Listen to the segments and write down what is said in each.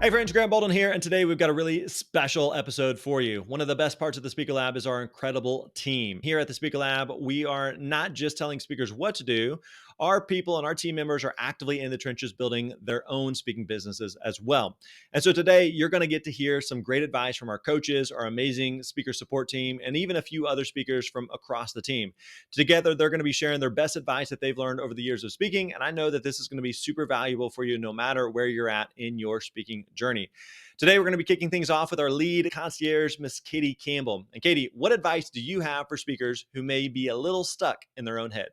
Hey friends, Grant Bolden here, and today we've got a really special episode for you. One of the best parts of the Speaker Lab is our incredible team. Here at the Speaker Lab, we are not just telling speakers what to do. Our people and our team members are actively in the trenches building their own speaking businesses as well. And so today, you're going to get to hear some great advice from our coaches, our amazing speaker support team, and even a few other speakers from across the team. Together, they're going to be sharing their best advice that they've learned over the years of speaking. And I know that this is going to be super valuable for you no matter where you're at in your speaking journey. Today, we're going to be kicking things off with our lead concierge, Miss Katie Campbell. And Katie, what advice do you have for speakers who may be a little stuck in their own head?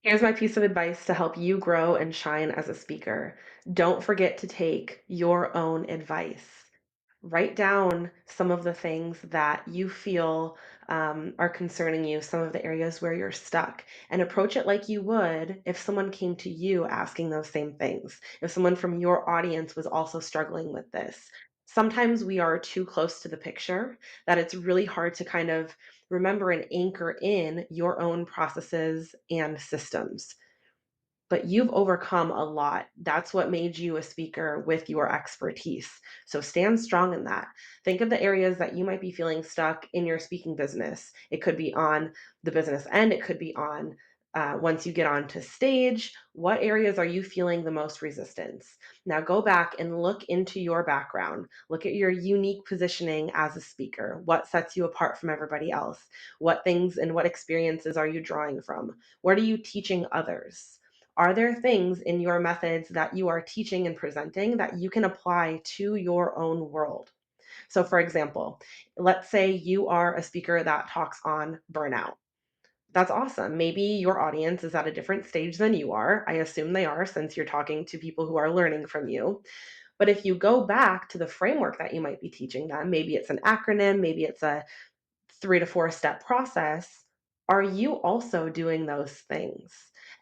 Here's my piece of advice to help you grow and shine as a speaker. Don't forget to take your own advice. Write down some of the things that you feel are concerning you, some of the areas where you're stuck, and approach it like you would if someone came to you asking those same things. If someone from your audience was also struggling with this. Sometimes we are too close to the picture that it's really hard to kind of remember and anchor in your own processes and systems. But you've overcome a lot. That's what made you a speaker with your expertise. So stand strong in that. Think of the areas that you might be feeling stuck in your speaking business. It could be on the business end, it could be on once you get onto stage. What areas are you feeling the most resistance? Now go back and look into your background. Look at your unique positioning as a speaker. What sets you apart from everybody else? What things and what experiences are you drawing from? What are you teaching others? Are there things in your methods that you are teaching and presenting that you can apply to your own world? So, for example, let's say you are a speaker that talks on burnout. That's awesome. Maybe your audience is at a different stage than you are. I assume they are since you're talking to people who are learning from you. But if you go back to the framework that you might be teaching them, maybe it's an acronym, maybe it's a 3 to 4 step process, are you also doing those things?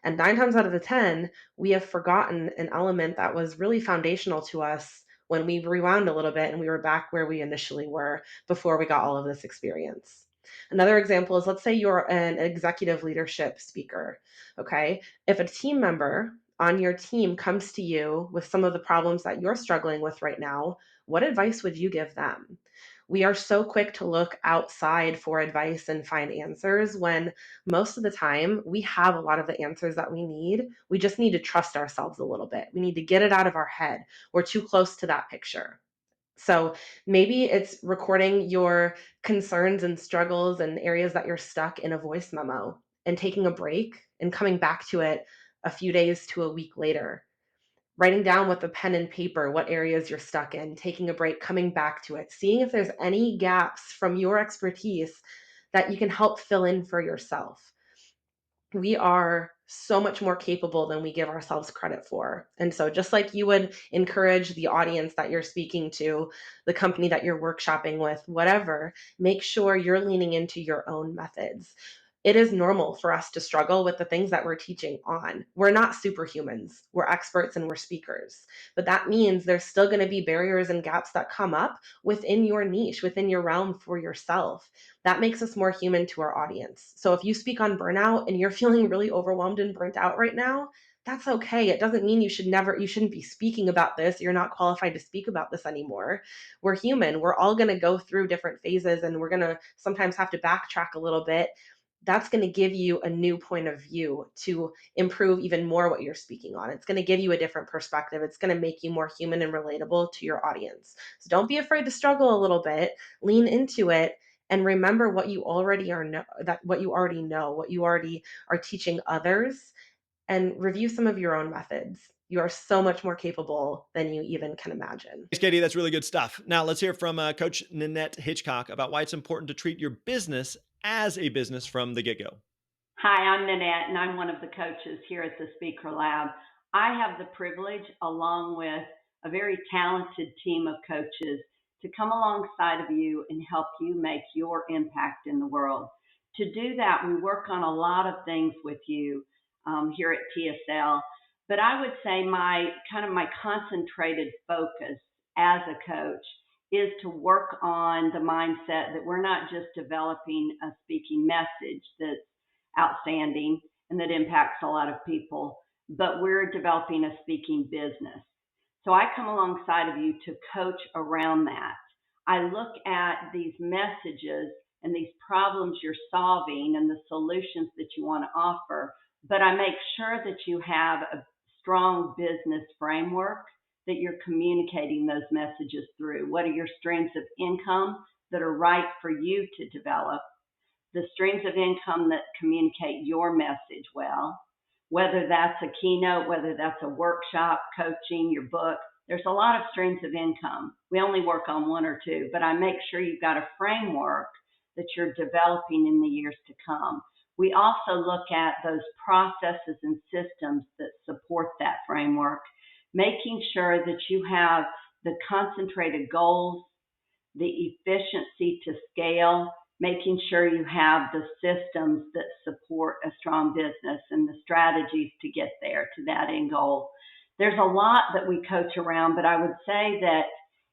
And 9 times out of the 10, we have forgotten an element that was really foundational to us when we rewound a little bit and we were back where we initially were before we got all of this experience. Another example is, let's say you're an executive leadership speaker. Okay. If a team member on your team comes to you with some of the problems that you're struggling with right now, what advice would you give them? We are so quick to look outside for advice and find answers when most of the time we have a lot of the answers that we need. We just need to trust ourselves a little bit. We need to get it out of our head. We're too close to that picture. So maybe it's recording your concerns and struggles and areas that you're stuck in a voice memo and taking a break and coming back to it a few days to a week later, writing down with a pen and paper what areas you're stuck in, taking a break, coming back to it, seeing if there's any gaps from your expertise that you can help fill in for yourself. We are so much more capable than we give ourselves credit for. And so, just like you would encourage the audience that you're speaking to, the company that you're workshopping with, whatever, make sure you're leaning into your own methods. It is normal for us to struggle with the things that we're teaching on. We're not superhumans. We're experts and we're speakers. But that means there's still going to be barriers and gaps that come up within your niche, within your realm for yourself. That makes us more human to our audience. So if you speak on burnout and you're feeling really overwhelmed and burnt out right now, that's okay. It doesn't mean you shouldn't be speaking about this. You're not qualified to speak about this anymore. We're human. We're all going to go through different phases and we're going to sometimes have to backtrack a little bit. That's going to give you a new point of view to improve even more what you're speaking on. It's going to give you a different perspective. It's going to make you more human and relatable to your audience. So don't be afraid to struggle a little bit. Lean into it and remember what you already are know that what you already know, what you already are teaching others, and review some of your own methods. You are so much more capable than you even can imagine. Thanks, Katie. That's really good stuff. Now, let's hear from Coach Nanette Hitchcock about why it's important to treat your business as a business from the get go. Hi, I'm Nanette, and I'm one of the coaches here at the Speaker Lab. I have the privilege, along with a very talented team of coaches, to come alongside of you and help you make your impact in the world. To do that, we work on a lot of things with you here at TSL. But I would say my concentrated focus as a coach is to work on the mindset that we're not just developing a speaking message that's outstanding and that impacts a lot of people, but we're developing a speaking business. So I come alongside of you to coach around that. I look at these messages and these problems you're solving and the solutions that you want to offer, but I make sure that you have a strong business framework that you're communicating those messages through. What are your streams of income that are right for you to develop? The streams of income that communicate your message well, whether that's a keynote, whether that's a workshop, coaching, your book. There's a lot of streams of income. We only work on one or two, but I make sure you've got a framework that you're developing in the years to come. We also look at those processes and systems that support that framework, making sure that you have the concentrated goals, the efficiency to scale, making sure you have the systems that support a strong business and the strategies to get there to that end goal. There's a lot that we coach around, but I would say that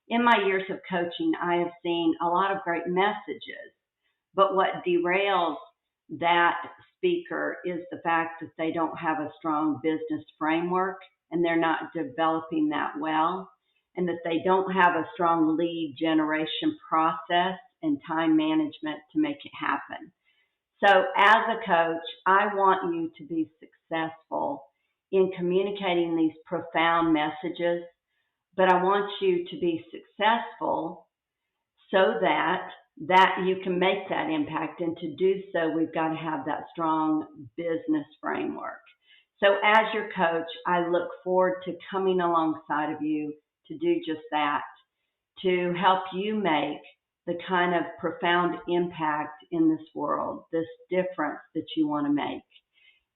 in my years of coaching, I have seen a lot of great messages. But what derails that speaker is the fact that they don't have a strong business framework and they're not developing that well, and that they don't have a strong lead generation process and time management to make it happen. So, as a coach, I want you to be successful in communicating these profound messages, but I want you to be successful so that you can make that impact. And to do so, we've got to have that strong business framework. So as your coach, I look forward to coming alongside of you to do just that, to help you make the kind of profound impact in this world, this difference that you want to make.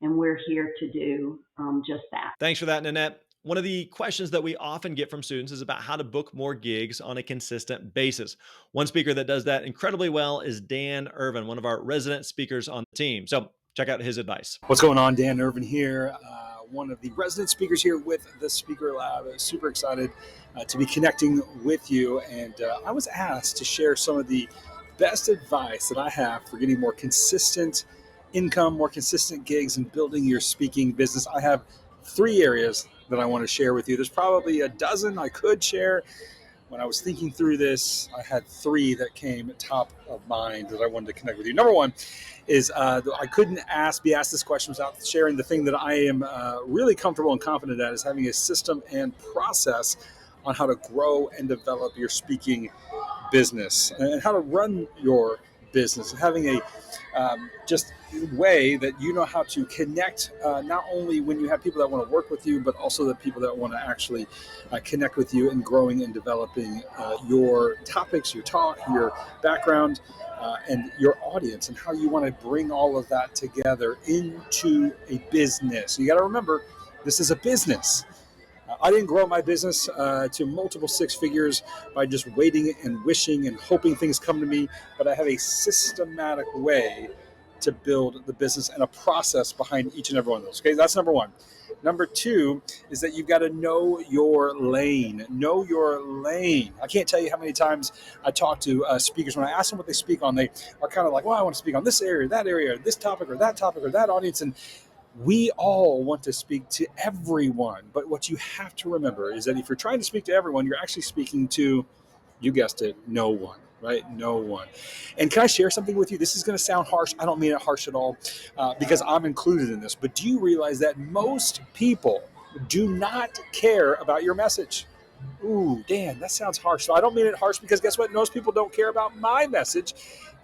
And we're here to do just that. Thanks for that, Nanette. One of the questions that we often get from students is about how to book more gigs on a consistent basis. One speaker that does that incredibly well is Dan Irvin, one of our resident speakers on the team. So check out his advice. What's going on? Dan Irvin here, one of the resident speakers here with the Speaker Lab. Super excited to be connecting with you. And I was asked to share some of the best advice that I have for getting more consistent income, more consistent gigs, and building your speaking business. I have 3 areas that I want to share with you. There's probably a dozen I could share. When I was thinking through this, I had 3 that came top of mind that I wanted to connect with you. Number 1 is I couldn't be asked this question without sharing the thing that I am really comfortable and confident at, is having a system and process on how to grow and develop your speaking business and how to run your business, and having a just way that you know how to connect, not only when you have people that want to work with you, but also the people that want to actually connect with you in growing and developing your topics, your talk, your background, and your audience, and how you want to bring all of that together into a business. You got to remember, this is a business. I didn't grow my business to multiple 6 figures by just waiting and wishing and hoping things come to me, but I have a systematic way to build the business and a process behind each and every one of those. Okay, that's number 1. Number 2 is that you've got to know your lane. Know your lane. I can't tell you how many times I talk to speakers. When I ask them what they speak on, they are kind of like, well, I want to speak on this area, this topic, or that audience. And we all want to speak to everyone. But what you have to remember is that if you're trying to speak to everyone, you're actually speaking to, you guessed it, no one. Right? No one. And can I share something with you? This is going to sound harsh. I don't mean it harsh at all, because I'm included in this. But do you realize that most people do not care about your message? Ooh, Dan, that sounds harsh. So I don't mean it harsh, because guess what? Most people don't care about my message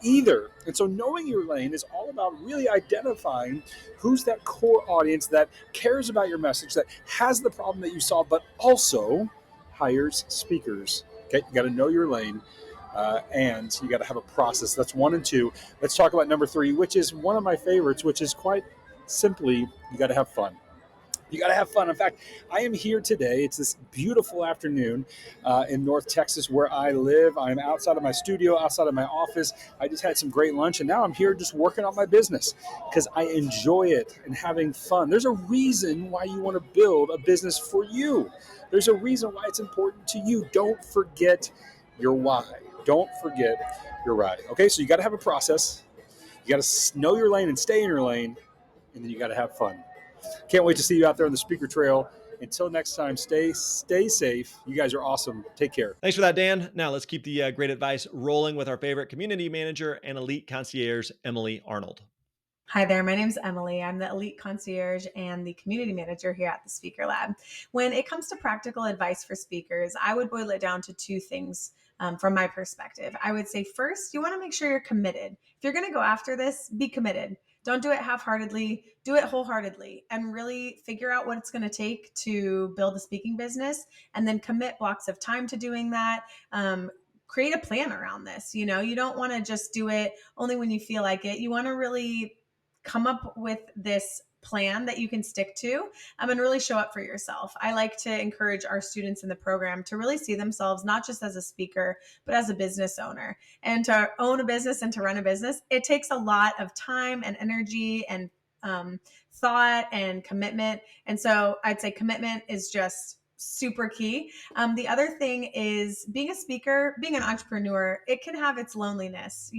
either. And so knowing your lane is all about really identifying who's that core audience that cares about your message, that has the problem that you solve, but also hires speakers. Okay, you got to know your lane. And you got to have a process. That's 1 and 2. Let's talk about number 3, which is one of my favorites, which is quite simply, you got to have fun. You got to have fun. In fact, I am here today. It's this beautiful afternoon in North Texas where I live. I'm outside of my studio, outside of my office. I just had some great lunch, and now I'm here just working on my business because I enjoy it and having fun. There's a reason why you want to build a business for you. There's a reason why it's important to you. Don't forget your why. Don't forget your why. Okay, so you got to have a process. You got to know your lane and stay in your lane, and then you got to have fun. Can't wait to see you out there on the speaker trail Until next time, stay safe. You guys are awesome. Take care. Thanks for that, Dan. Now let's keep the great advice rolling with our favorite community manager and elite concierge, Emily Arnold. Hi there, my name's Emily. I'm the elite concierge and the community manager here at the Speaker Lab. When it comes to practical advice for speakers, I would boil it down to two things from my perspective. I would say first, you want to make sure you're committed. If you're going to go after this, be committed. Don't do it half-heartedly, do it wholeheartedly, and really figure out what it's going to take to build a speaking business, and then commit blocks of time to doing that. Create a plan around this. You don't want to just do it only when you feel like it. You want to really come up with this plan that you can stick to and really show up for yourself. I like to encourage our students in the program to really see themselves not just as a speaker, but as a business owner. And to own a business and to run a business, it takes a lot of time and energy and thought and commitment. And so I'd say commitment is just super key. The other thing is being a speaker, being an entrepreneur, it can have its loneliness,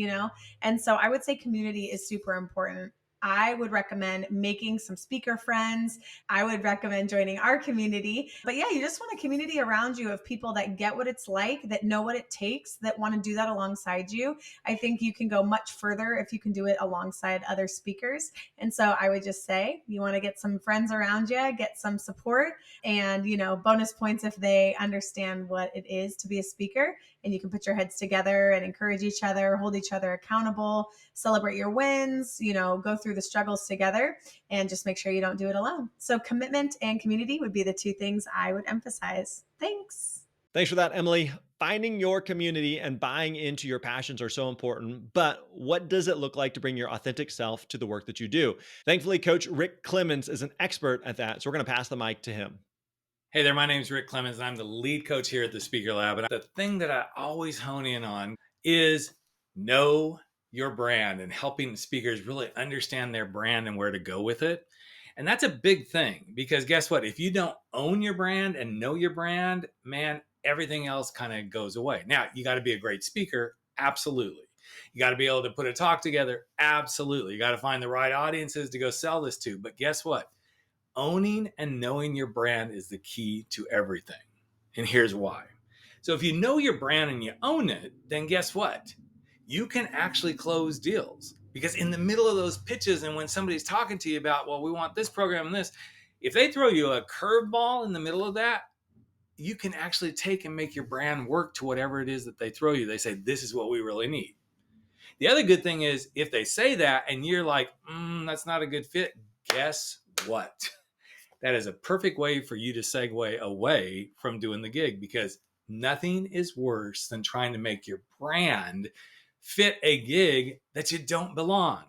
and so I would say community is super important. I would recommend making some speaker friends. I would recommend joining our community. But yeah, you just want a community around you of people that get what it's like, that know what it takes, that want to do that alongside you. I think you can go much further if you can do it alongside other speakers. And so I would just say you want to get some friends around you, get some support, and bonus points if they understand what it is to be a speaker. And you can put your heads together and encourage each other, hold each other accountable, celebrate your wins, go through the struggles together, and just make sure you don't do it alone. So commitment and community would be the two things I would emphasize. Thanks. Thanks for that, Emily. Finding your community and buying into your passions are so important, but what does it look like to bring your authentic self to the work that you do? Thankfully, Coach Rick Clemens is an expert at that, so we're going to pass the mic to him. Hey there, my name is Rick Clemens, and I'm the lead coach here at the Speaker Lab. And the thing that I always hone in on is know your brand and helping speakers really understand their brand and where to go with it. And that's a big thing, because guess what? If you don't own your brand and know your brand, man, everything else kind of goes away. Now, you got to be a great speaker. Absolutely. You got to be able to put a talk together. Absolutely. You got to find the right audiences to go sell this to. But guess what? Owning and knowing your brand is the key to everything. And here's why. So if you know your brand and you own it, then guess what? You can actually close deals, because in the middle of those pitches and when somebody's talking to you about, well, we want this program and this, if they throw you a curveball in the middle of that, you can actually take and make your brand work to whatever it is that they throw you. They say, this is what we really need. The other good thing is if they say that and you're like, that's not a good fit, guess what? That is a perfect way for you to segue away from doing the gig, because nothing is worse than trying to make your brand fit a gig that you don't belong.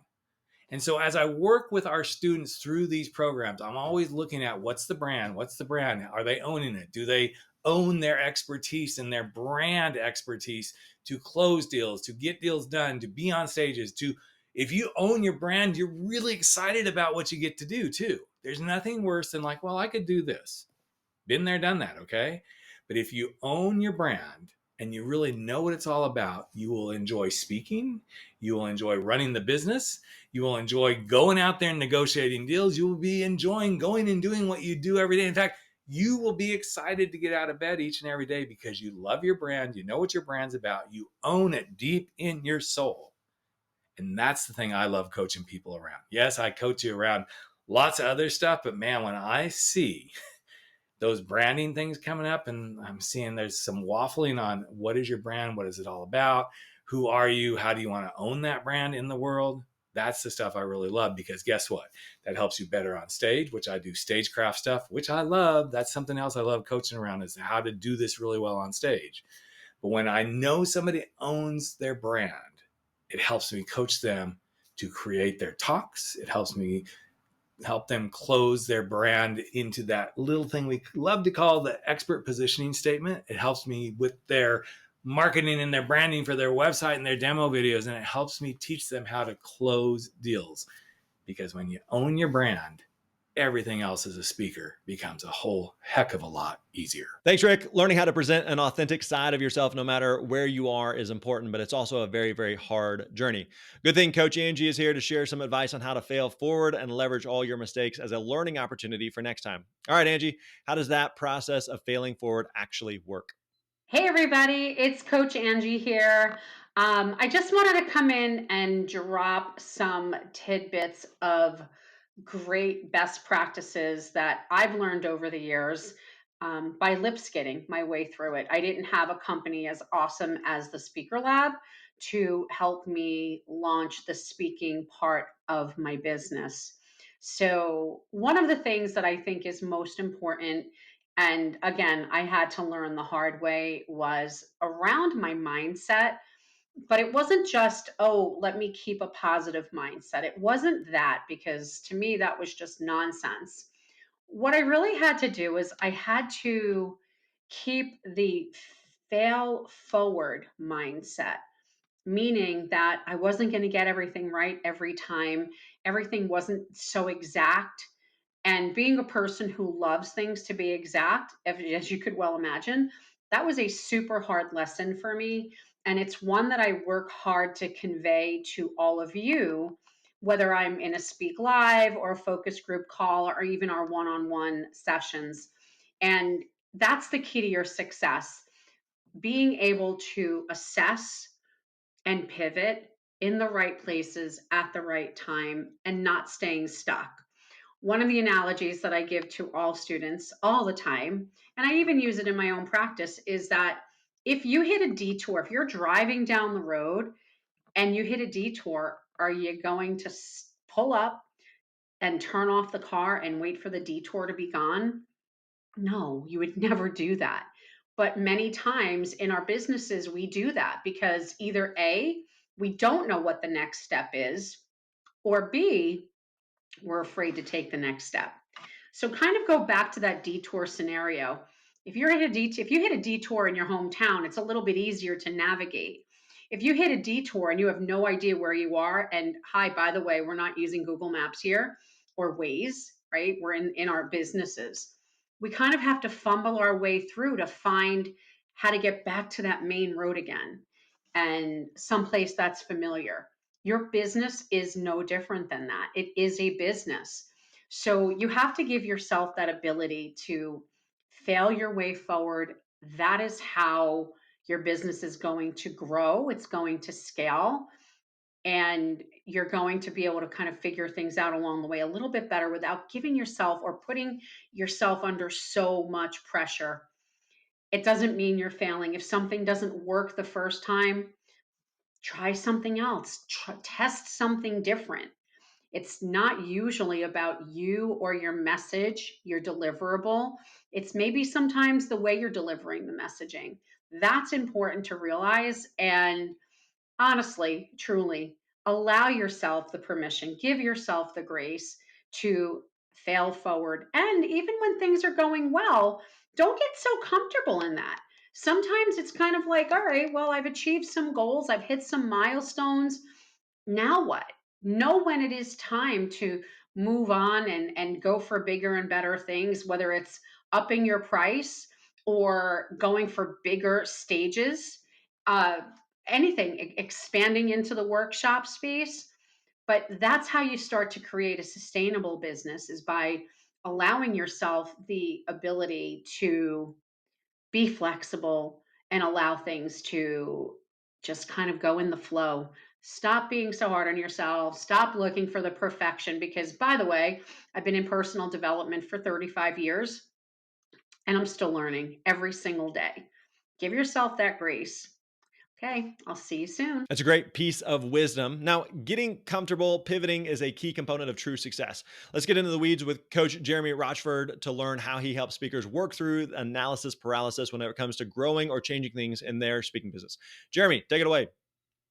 And so as I work with our students through these programs, I'm always looking at what's the brand? What's the brand? Are they owning it? Do they own their expertise and their brand expertise to close deals, to get deals done, to be on stages, if you own your brand, you're really excited about what you get to do too. There's nothing worse than like, well, I could do this. Been there, done that, okay? But if you own your brand and you really know what it's all about, you will enjoy speaking. You will enjoy running the business. You will enjoy going out there and negotiating deals. You will be enjoying going and doing what you do every day. In fact, you will be excited to get out of bed each and every day because you love your brand. You know what your brand's about. You own it deep in your soul. And that's the thing I love coaching people around. Yes, I coach you around lots of other stuff, but man, when I see those branding things coming up and I'm seeing there's some waffling on what is your brand? What is it all about? Who are you? How do you want to own that brand in the world? That's the stuff I really love, because guess what? That helps you better on stage, which I do stagecraft stuff, which I love. That's something else I love coaching around, is how to do this really well on stage. But when I know somebody owns their brand, it helps me coach them to create their talks. It helps me help them close their brand into that little thing we love to call the expert positioning statement. It helps me with their marketing and their branding for their website and their demo videos. And it helps me teach them how to close deals. Because when you own your brand, everything else as a speaker becomes a whole heck of a lot easier. Thanks, Rick. Learning how to present an authentic side of yourself, no matter where you are, is important, but it's also a very, very hard journey. Good thing Coach Angie is here to share some advice on how to fail forward and leverage all your mistakes as a learning opportunity for next time. All right, Angie, how does that process of failing forward actually work? Hey, everybody, it's Coach Angie here. I just wanted to come in and drop some tidbits of great best practices that I've learned over the years by lip skidding my way through it. I didn't have a company as awesome as the Speaker Lab to help me launch the speaking part of my business. So, one of the things that I think is most important, and again, I had to learn the hard way, was around my mindset. But it wasn't just, oh, let me keep a positive mindset. It wasn't that, because to me, that was just nonsense. What I really had to do is I had to keep the fail forward mindset, meaning that I wasn't going to get everything right every time. Everything wasn't so exact. And being a person who loves things to be exact, as you could well imagine, that was a super hard lesson for me. And it's one that I work hard to convey to all of you, whether I'm in a Speak Live or a focus group call or even our one on one sessions. And that's the key to your success, being able to assess and pivot in the right places at the right time and not staying stuck. One of the analogies that I give to all students all the time, and I even use it in my own practice, is that if you hit a detour, if you're driving down the road and you hit a detour, are you going to pull up and turn off the car and wait for the detour to be gone? No, you would never do that. But many times in our businesses, we do that because either A, we don't know what the next step is, or B, we're afraid to take the next step. So kind of go back to that detour scenario. If you hit a detour in your hometown, it's a little bit easier to navigate. If you hit a detour and you have no idea where you are, and hi, by the way, we're not using Google Maps here or Waze, right? We're in our businesses. We kind of have to fumble our way through to find how to get back to that main road again and someplace that's familiar. Your business is no different than that. It is a business. So you have to give yourself that ability to fail your way forward. That is how your business is going to grow, it's going to scale, and you're going to be able to kind of figure things out along the way a little bit better without giving yourself or putting yourself under so much pressure. It doesn't mean you're failing. If something doesn't work the first time, try something else, test something different. It's not usually about you or your message, your deliverable. It's maybe sometimes the way you're delivering the messaging. That's important to realize. And honestly, truly, allow yourself the permission, give yourself the grace to fail forward. And even when things are going well, don't get so comfortable in that. Sometimes it's kind of like, all right, well, I've achieved some goals, I've hit some milestones. Now what? Know when it is time to move on and go for bigger and better things, whether it's upping your price or going for bigger stages. Uh, Anything, expanding into the workshop space. But that's how you start to create a sustainable business, is by allowing yourself the ability to be flexible and allow things to just kind of go in the flow. Stop being so hard on yourself. Stop looking for the perfection, because by the way, I've been in personal development for 35 years and I'm still learning every single day. Give yourself that grace. Okay, I'll see you soon. That's a great piece of wisdom. Now, getting comfortable pivoting is a key component of true success. Let's get into the weeds with Coach Jeremy Rochford to learn how he helps speakers work through analysis paralysis when it comes to growing or changing things in their speaking business. Jeremy, take it away.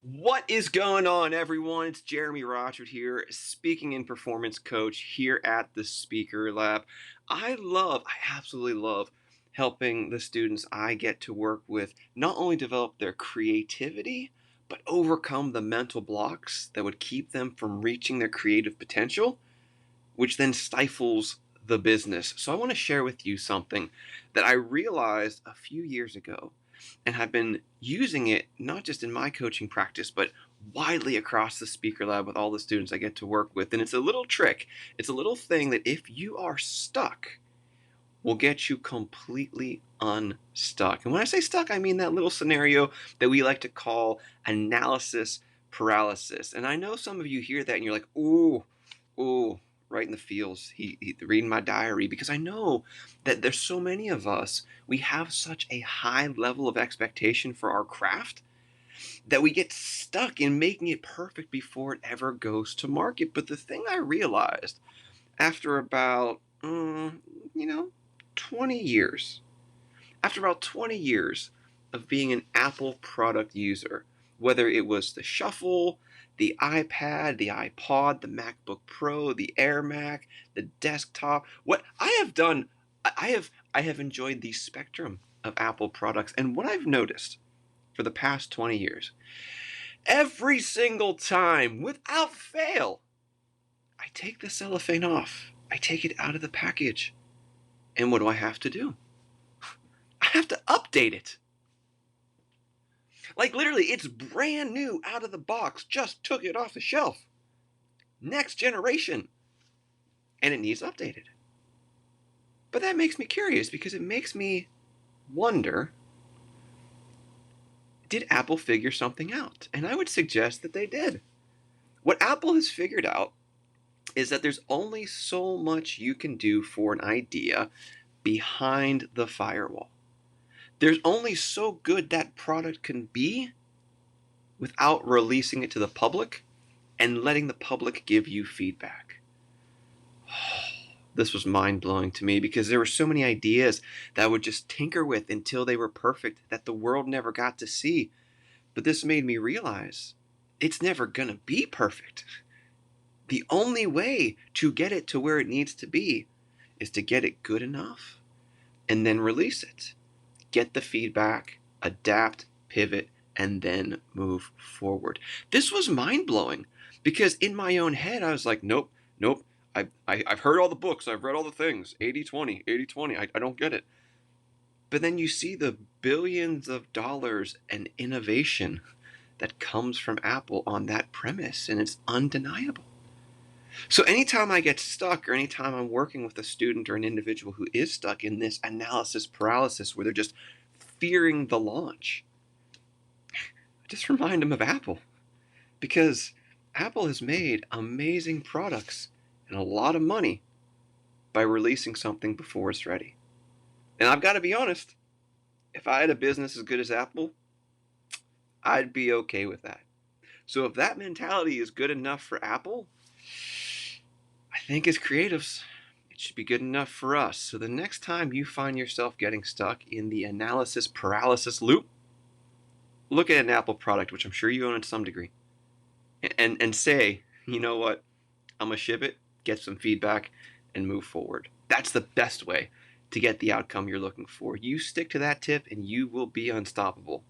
What is going on, everyone? It's Jeremy Rochford here, speaking and performance coach here at the Speaker Lab. I absolutely love helping the students I get to work with not only develop their creativity, but overcome the mental blocks that would keep them from reaching their creative potential, which then stifles the business. So I want to share with you something that I realized a few years ago and have been using it not just in my coaching practice, but widely across the speaker lab with all the students I get to work with. And it's a little trick. It's a little thing that if you are stuck, will get you completely unstuck. And when I say stuck, I mean that little scenario that we like to call analysis paralysis. And I know some of you hear that and you're like, ooh, right in the feels. He reading my diary, because I know that there's so many of us, we have such a high level of expectation for our craft that we get stuck in making it perfect before it ever goes to market. But the thing I realized after about, 20 years, after about 20 years of being an Apple product user, whether it was the Shuffle, the iPad, the iPod, the MacBook Pro, the Air Mac, the desktop, what I have done, I have enjoyed the spectrum of Apple products. And what I've noticed for the past 20 years, every single time, without fail, I take the cellophane off. I take it out of the package. And what do I have to do? I have to update it. Like literally, it's brand new out of the box. Just took it off the shelf. Next generation. And it needs updated. But that makes me curious, because it makes me wonder, did Apple figure something out? And I would suggest that they did. What Apple has figured out is that there's only so much you can do for an idea behind the firewall. There's only so good that product can be without releasing it to the public and letting the public give you feedback. This was mind-blowing to me, because there were so many ideas that I would just tinker with until they were perfect that the world never got to see. But this made me realize it's never going to be perfect. The only way to get it to where it needs to be is to get it good enough and then release it. Get the feedback, adapt, pivot, and then move forward. This was mind-blowing, because in my own head, I was like, nope. I've heard all the books. I've read all the things. 80-20, 80-20. I don't get it. But then you see the billions of dollars and innovation that comes from Apple on that premise, and it's undeniable. So anytime I get stuck, or anytime I'm working with a student or an individual who is stuck in this analysis paralysis where they're just fearing the launch, I just remind them of Apple, because Apple has made amazing products and a lot of money by releasing something before it's ready. And I've got to be honest, if I had a business as good as Apple, I'd be okay with that. So if that mentality is good enough for Apple, I think as creatives, it should be good enough for us. So the next time you find yourself getting stuck in the analysis paralysis loop, look at an Apple product, which I'm sure you own to some degree, and say, you know what, I'm going to ship it, get some feedback, and move forward. That's the best way to get the outcome you're looking for. You stick to that tip and you will be unstoppable.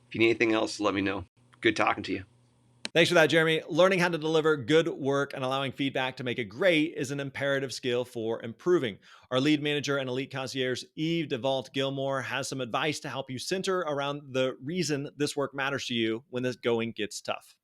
If you need anything else, let me know. Good talking to you. Thanks for that, Jeremy. Learning how to deliver good work and allowing feedback to make it great is an imperative skill for improving. Our lead manager and elite concierge, Eve DeVault Gilmore, has some advice to help you center around the reason this work matters to you when the going gets tough.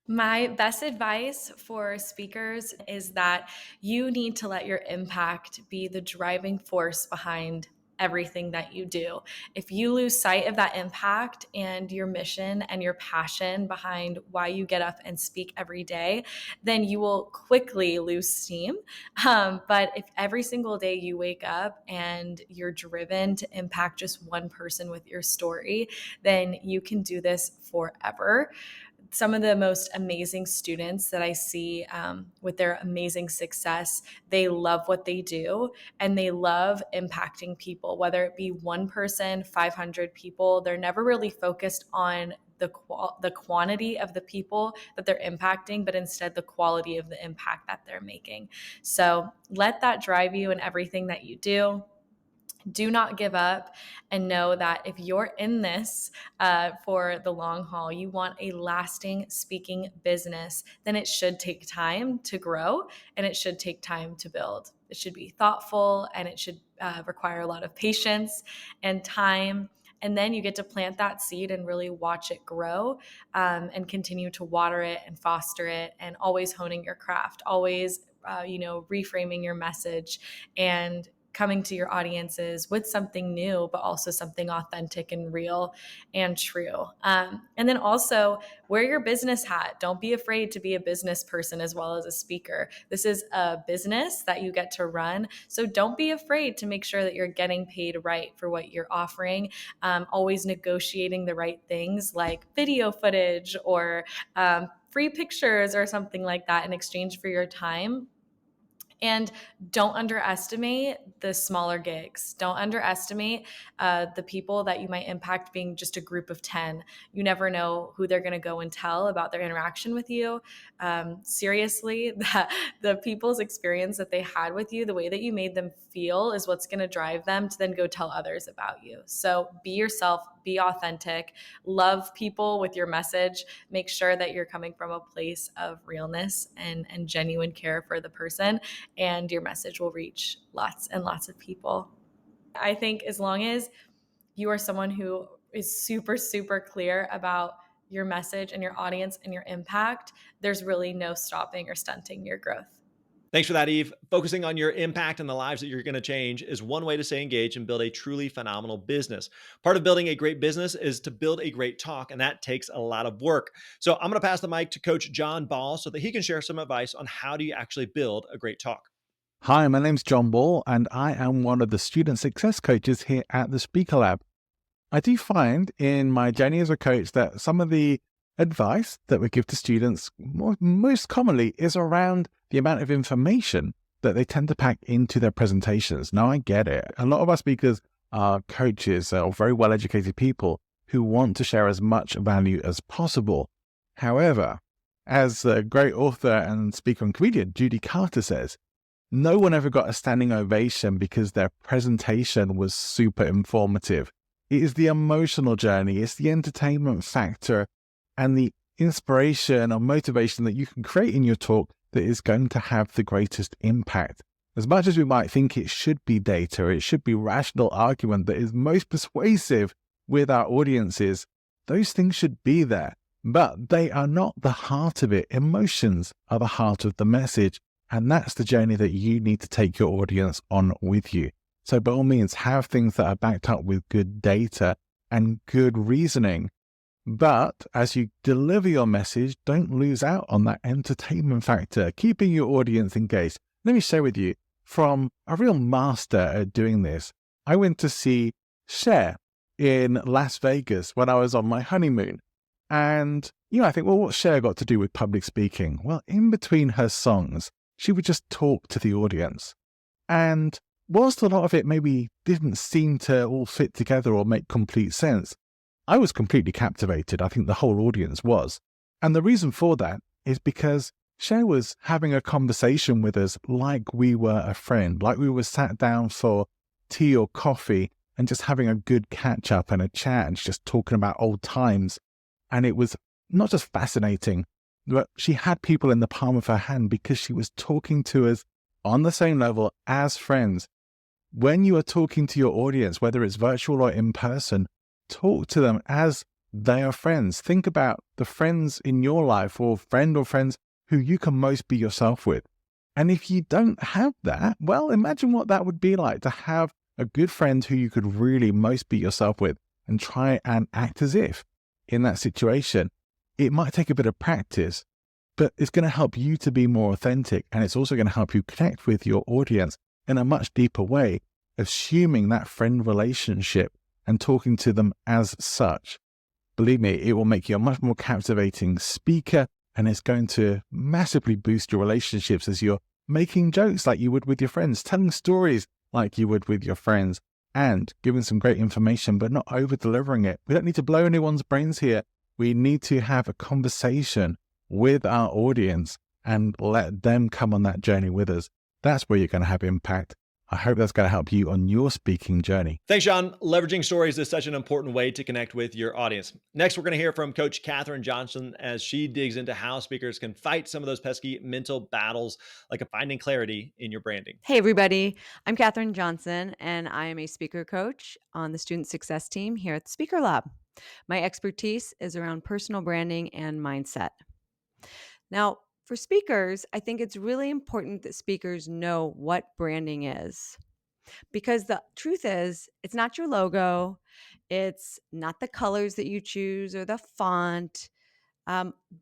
My best advice for speakers is that you need to let your impact be the driving force behind everything that you do. If you lose sight of that impact and your mission and your passion behind why you get up and speak every day, then you will quickly lose steam. But if every single day you wake up and you're driven to impact just one person with your story, then you can do this forever. Some of the most amazing students that I see with their amazing success, they love what they do and they love impacting people, whether it be one person, 500 people. They're never really focused on the quantity of the people that they're impacting, but instead the quality of the impact that they're making. So let that drive you in everything that you do. Do not give up, and know that if you're in this for the long haul, you want a lasting speaking business, then it should take time to grow and it should take time to build. It should be thoughtful and it should require a lot of patience and time. And then you get to plant that seed and really watch it grow, and continue to water it and foster it, and always honing your craft, always reframing your message and coming to your audiences with something new, but also something authentic and real and true. And then also wear your business hat. Don't be afraid to be a business person as well as a speaker. This is a business that you get to run. So don't be afraid to make sure that you're getting paid right for what you're offering. Always negotiating the right things like video footage or free pictures or something like that in exchange for your time. And don't underestimate the smaller gigs. Don't underestimate the people that you might impact being just a group of 10. You never know who they're going to go and tell about their interaction with you. Seriously, the people's experience that they had with you, the way that you made them feel is what's going to drive them to then go tell others about you. So be yourself, be authentic, love people with your message. Make sure that you're coming from a place of realness and genuine care for the person, and your message will reach lots and lots of people. I think as long as you are someone who is super, super clear about your message and your audience and your impact, there's really no stopping or stunting your growth. Thanks for that, Eve. Focusing on your impact and the lives that you're going to change is one way to stay engaged and build a truly phenomenal business. Part of building a great business is to build a great talk, and that takes a lot of work. So I'm going to pass the mic to Coach John Ball so that he can share some advice on how do you actually build a great talk. Hi, my name's John Ball, and I am one of the student success coaches here at the Speaker Lab. I do find in my journey as a coach that some of the advice that we give to students most commonly is around the amount of information that they tend to pack into their presentations. Now, I get it. A lot of our speakers are coaches or very well-educated people who want to share as much value as possible. However, as a great author and speaker and comedian Judy Carter says, no one ever got a standing ovation because their presentation was super informative. It is the emotional journey, it's the entertainment factor, and the inspiration or motivation that you can create in your talk that is going to have the greatest impact. As much as we might think it should be data, it should be rational argument that is most persuasive with our audiences, those things should be there, but they are not the heart of it. Emotions are the heart of the message, and that's the journey that you need to take your audience on with you. So by all means, have things that are backed up with good data and good reasoning. But as you deliver your message, don't lose out on that entertainment factor, keeping your audience engaged. Let me share with you from a real master at doing this. I went to see Cher in Las Vegas when I was on my honeymoon. And, I think, well, what's Cher got to do with public speaking? Well, in between her songs, she would just talk to the audience. And whilst a lot of it maybe didn't seem to all fit together or make complete sense, I was completely captivated. I think the whole audience was. And the reason for that is because Cher was having a conversation with us like we were a friend, like we were sat down for tea or coffee and just having a good catch up and a chat and just talking about old times. And it was not just fascinating, but she had people in the palm of her hand because she was talking to us on the same level as friends. When you are talking to your audience, whether it's virtual or in person, talk to them as they are friends. Think about the friends in your life or friends who you can most be yourself with. And if you don't have that, well, imagine what that would be like to have a good friend who you could really most be yourself with and try and act as if in that situation. It might take a bit of practice, but it's going to help you to be more authentic. And it's also going to help you connect with your audience in a much deeper way, assuming that friend relationship and talking to them as such. Believe me, it will make you a much more captivating speaker, and it's going to massively boost your relationships as you're making jokes like you would with your friends, telling stories like you would with your friends, and giving some great information, but not over-delivering it. We don't need to blow anyone's brains here. We need to have a conversation with our audience and let them come on that journey with us. That's where you're going to have impact. I hope that's going to help you on your speaking journey. Thanks, Sean. Leveraging stories is such an important way to connect with your audience. Next, we're going to hear from Coach Katherine Johnson as she digs into how speakers can fight some of those pesky mental battles, like finding clarity in your branding. Hey, everybody. I'm Katherine Johnson, and I am a speaker coach on the student success team here at the Speaker Lab. My expertise is around personal branding and mindset. Now, for speakers, I think it's really important that speakers know what branding is. Because the truth is, it's not your logo, it's not the colors that you choose or the font.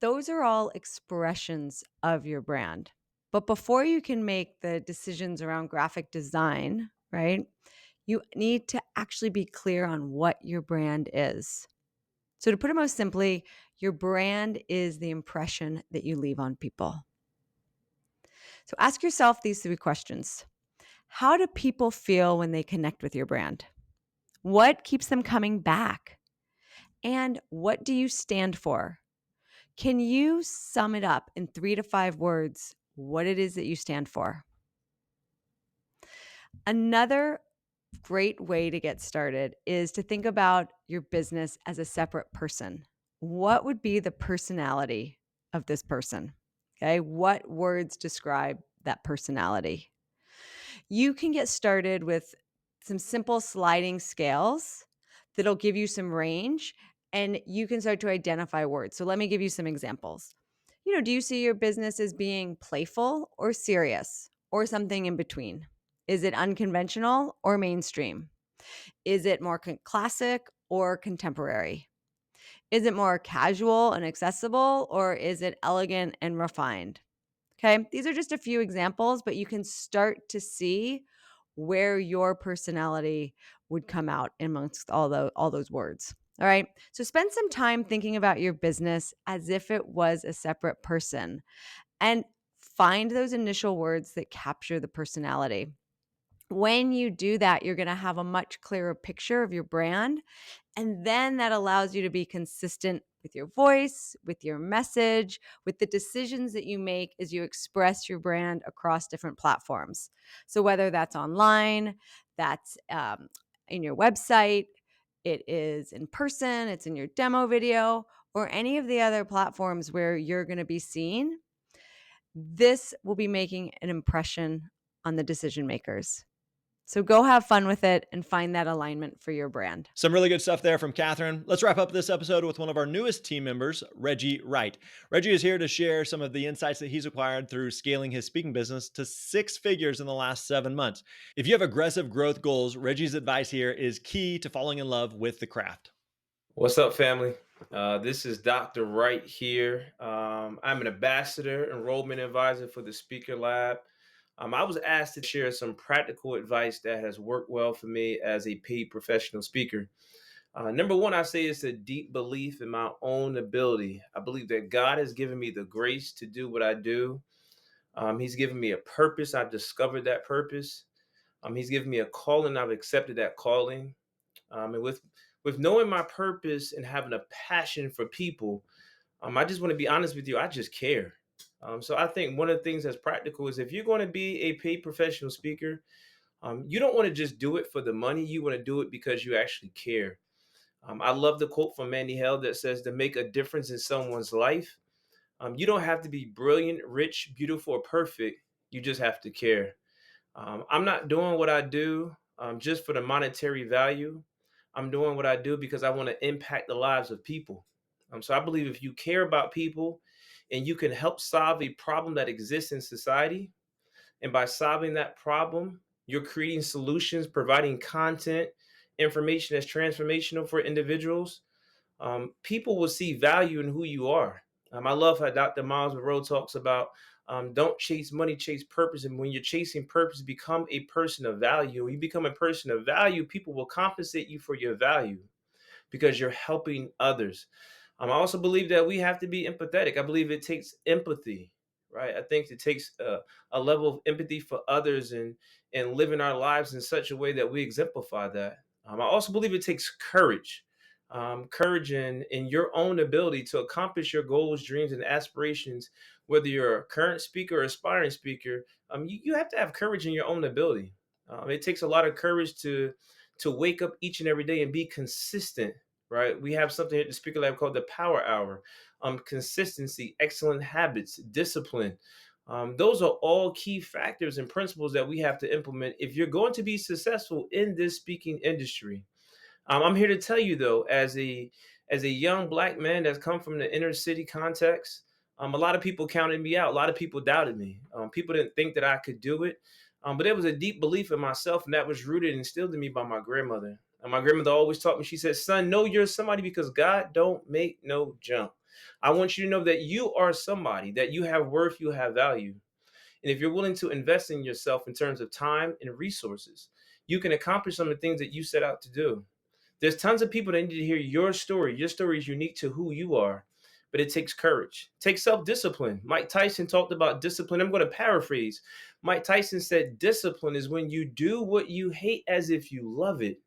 Those are all expressions of your brand. But before you can make the decisions around graphic design, right, you need to actually be clear on what your brand is. So, to put it most simply, your brand is the impression that you leave on people. So, ask yourself these 3 questions. How do people feel when they connect with your brand? What keeps them coming back? And what do you stand for? Can you sum it up in 3 to 5 words what it is that you stand for? Another great way to get started is to think about your business as a separate person. What would be the personality of this person? Okay, what words describe that personality? You can get started with some simple sliding scales that'll give you some range and you can start to identify words. So let me give you some examples. Do you see your business as being playful or serious or something in between? Is it unconventional or mainstream? Is it more classic or contemporary? Is it more casual and accessible or is it elegant and refined? Okay, these are just a few examples, but you can start to see where your personality would come out amongst all those words. All right. So spend some time thinking about your business as if it was a separate person and find those initial words that capture the personality. When you do that, you're going to have a much clearer picture of your brand. And then that allows you to be consistent with your voice, with your message, with the decisions that you make as you express your brand across different platforms. So whether that's online, that's in your website, it is in person, it's in your demo video, or any of the other platforms where you're going to be seen, this will be making an impression on the decision makers. So go have fun with it and find that alignment for your brand. Some really good stuff there from Katherine. Let's wrap up this episode with one of our newest team members, Reggie Wright. Reggie is here to share some of the insights that he's acquired through scaling his speaking business to 6 figures in the last 7 months. If you have aggressive growth goals, Reggie's advice here is key to falling in love with the craft. What's up, family? This is Dr. Wright here. I'm an ambassador, enrollment advisor for the Speaker Lab. I was asked to share some practical advice that has worked well for me as a paid professional speaker. Number one, I say it's a deep belief in my own ability. I believe that God has given me the grace to do what I do. He's given me a purpose. I've discovered that purpose. He's given me a calling. I've accepted that calling. And with knowing my purpose and having a passion for people, I just want to be honest with you. I just care. So I think one of the things that's practical is if you're going to be a paid professional speaker, you don't want to just do it for the money. You want to do it because you actually care. I love the quote from Mandy Hale that says, to make a difference in someone's life, you don't have to be brilliant, rich, beautiful, or perfect. You just have to care. I'm not doing what I do just for the monetary value. I'm doing what I do because I want to impact the lives of people. So I believe if you care about people and you can help solve a problem that exists in society, and by solving that problem, you're creating solutions, providing content, information that's transformational for individuals, people will see value in who you are. I love how Dr. Miles Monroe talks about don't chase money, chase purpose. And when you're chasing purpose, become a person of value. When you become a person of value, people will compensate you for your value because you're helping others. I also believe that we have to be empathetic. I believe it takes empathy, right? I think it takes a level of empathy for others and living our lives in such a way that we exemplify that. I also believe it takes courage, courage in your own ability to accomplish your goals, dreams, and aspirations. Whether you're a current speaker or aspiring speaker, you have to have courage in your own ability. It takes a lot of courage to wake up each and every day and be consistent, right? We have something at the Speaker Lab called the Power Hour. Consistency, excellent habits, discipline. Those are all key factors and principles that we have to implement if you're going to be successful in this speaking industry. I'm here to tell you though, as a young black man that's come from the inner city context, a lot of people counted me out. A lot of people doubted me. People didn't think that I could do it. But there was a deep belief in myself, and that was rooted and instilled in me by my grandmother. And my grandmother always taught me. She said, "Son, know you're somebody because God don't make no jump. I want you to know that you are somebody, that you have worth, you have value. And if you're willing to invest in yourself in terms of time and resources, you can accomplish some of the things that you set out to do." There's tons of people that need to hear your story. Your story is unique to who you are, but it takes courage. It takes self-discipline. Mike Tyson talked about discipline. I'm going to paraphrase. Mike Tyson said, discipline is when you do what you hate as if you love it.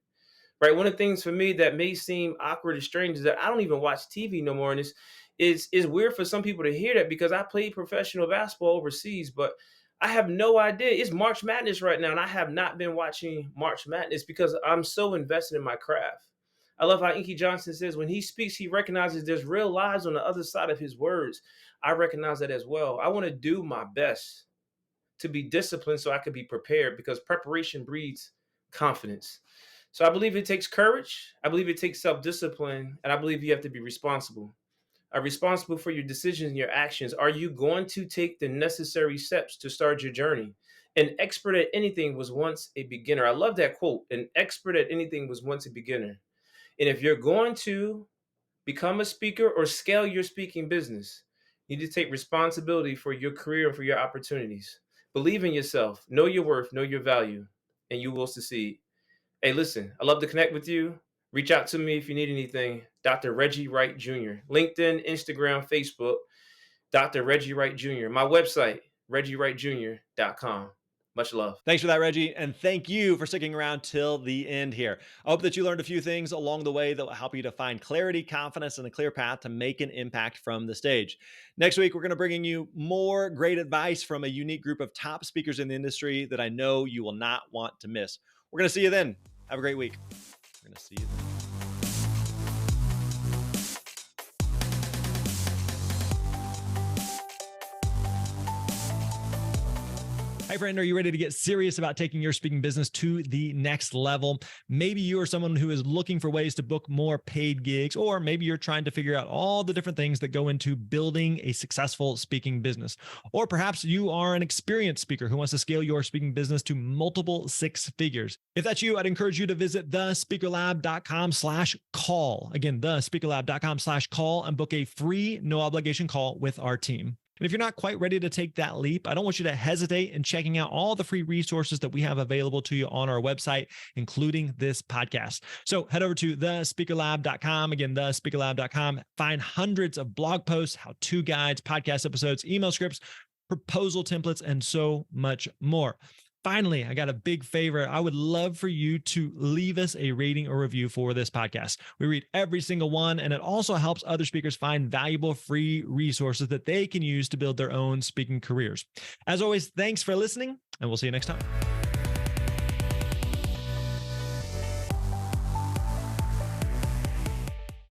Right? One of the things for me that may seem awkward or strange is that I don't even watch TV no more. And it's weird for some people to hear that because I played professional basketball overseas, but I have no idea. It's March Madness right now, and I have not been watching March Madness because I'm so invested in my craft. I love how Inky Johnson says when he speaks, he recognizes there's real lives on the other side of his words. I recognize that as well. I want to do my best to be disciplined so I can be prepared because preparation breeds confidence. So I believe it takes courage. I believe it takes self-discipline, and I believe you have to be responsible. Are responsible for your decisions and your actions. Are you going to take the necessary steps to start your journey? An expert at anything was once a beginner. I love that quote. An expert at anything was once a beginner. And if you're going to become a speaker or scale your speaking business, you need to take responsibility for your career and for your opportunities. Believe in yourself, know your worth, know your value, and you will succeed. Hey, listen, I love to connect with you. Reach out to me if you need anything. Dr. Reggie Wright Jr. LinkedIn, Instagram, Facebook. Dr. Reggie Wright Jr. My website, ReggieWrightJr.com. Much love. Thanks for that, Reggie. And thank you for sticking around till the end here. I hope that you learned a few things along the way that will help you to find clarity, confidence, and a clear path to make an impact from the stage. Next week, we're going to bring you more great advice from a unique group of top speakers in the industry that I know you will not want to miss. We're going to see you then. Have a great week. We're going to see you then. Hi, friend. Are you ready to get serious about taking your speaking business to the next level? Maybe you are someone who is looking for ways to book more paid gigs, or maybe you're trying to figure out all the different things that go into building a successful speaking business. Or perhaps you are an experienced speaker who wants to scale your speaking business to multiple six figures. If that's you, I'd encourage you to visit thespeakerlab.com/call. Again, thespeakerlab.com/call and book a free, no obligation call with our team. And if you're not quite ready to take that leap, I don't want you to hesitate in checking out all the free resources that we have available to you on our website, including this podcast. So head over to thespeakerlab.com. Again, thespeakerlab.com. Find hundreds of blog posts, how-to guides, podcast episodes, email scripts, proposal templates, and so much more. Finally, I got a big favor. I would love for you to leave us a rating or review for this podcast. We read every single one, and it also helps other speakers find valuable free resources that they can use to build their own speaking careers. As always, thanks for listening, and we'll see you next time.